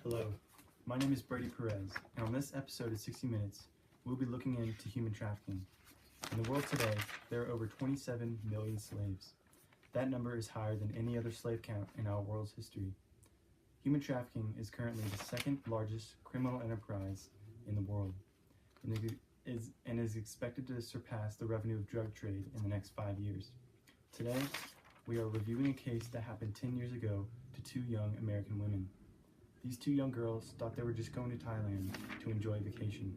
Hello, my name is Brady Perez, and on this episode of 60 Minutes, we'll be looking into human trafficking. In the world today, there are over 27 million slaves. That number is higher than any other slave count in our world's history. Human trafficking is currently the second largest criminal enterprise in the world, and is expected to surpass the revenue of drug trade in the next 5 years. Today, we are reviewing a case that happened 10 years ago to two young American women. These two young girls thought they were just going to Thailand to enjoy vacation,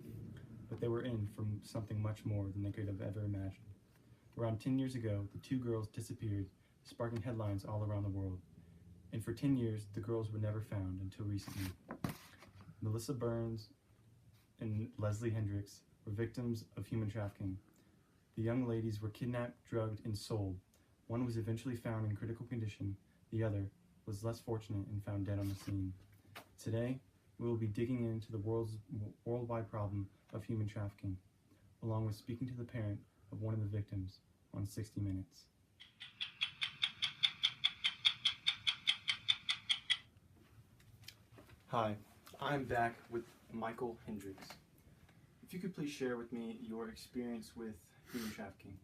but they were in for something much more than they could have ever imagined. Around 10 years ago, the two girls disappeared, sparking headlines all around the world. And for 10 years, the girls were never found until recently. Melissa Burns and Leslie Hendricks were victims of human trafficking. The young ladies were kidnapped, drugged, and sold. One was eventually found in critical condition. The other was less fortunate and found dead on the scene. Today, we will be digging into the worldwide problem of human trafficking, along with speaking to the parent of one of the victims on 60 Minutes. Hi, I'm back with Michael Hendricks. If you could please share with me your experience with human trafficking.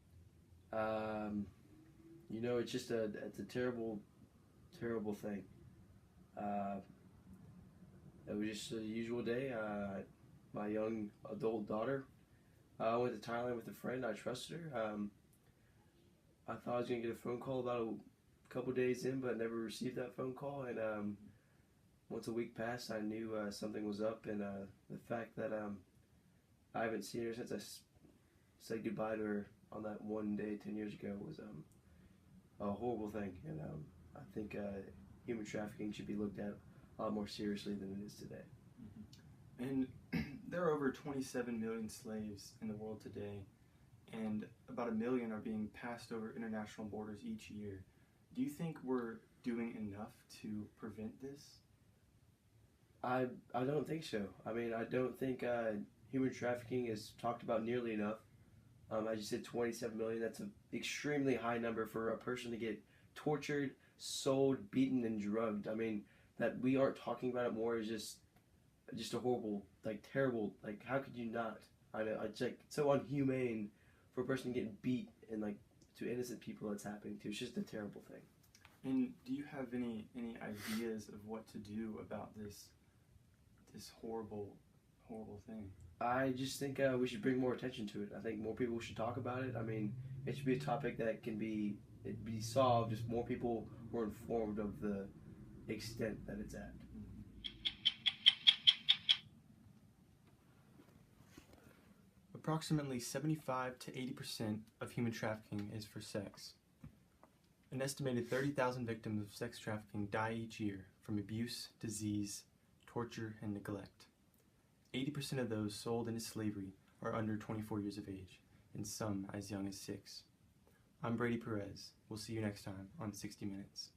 It's just it's a terrible thing. It was just a usual day. My young adult daughter went to Thailand with a friend. I trusted her. I thought I was going to get a phone call about a couple days in, but never received that phone call. And once a week passed, I knew something was up. And the fact that I haven't seen her since I said goodbye to her on that one day 10 years ago was a horrible thing. And I think human trafficking should be looked at a lot more seriously than it is today. And there are over 27 million slaves in the world today, and about 1 million are being passed over international borders each year. Do you think we're doing enough to prevent this? I don't think so. I mean, I don't think human trafficking is talked about nearly enough. As you said, 27 million, that's an extremely high number for a person to get tortured, sold, beaten, and drugged. I mean, that we aren't talking about it more is just a horrible, terrible, how could you not? I know, it's so unhumane for a person to get beat and to innocent people that's happening to. It's just a terrible thing. And do you have any ideas of what to do about this horrible thing? I just think we should bring more attention to it. I think more people should talk about it. I mean, it should be a topic that can be solved if more people were informed of the extent that it's at. Approximately 75 to 80% of human trafficking is for sex. An estimated 30,000 victims of sex trafficking die each year from abuse, disease, torture, and neglect. 80% of those sold into slavery are under 24 years of age, and some as young as 6. I'm Brady Perez. We'll see you next time on 60 Minutes.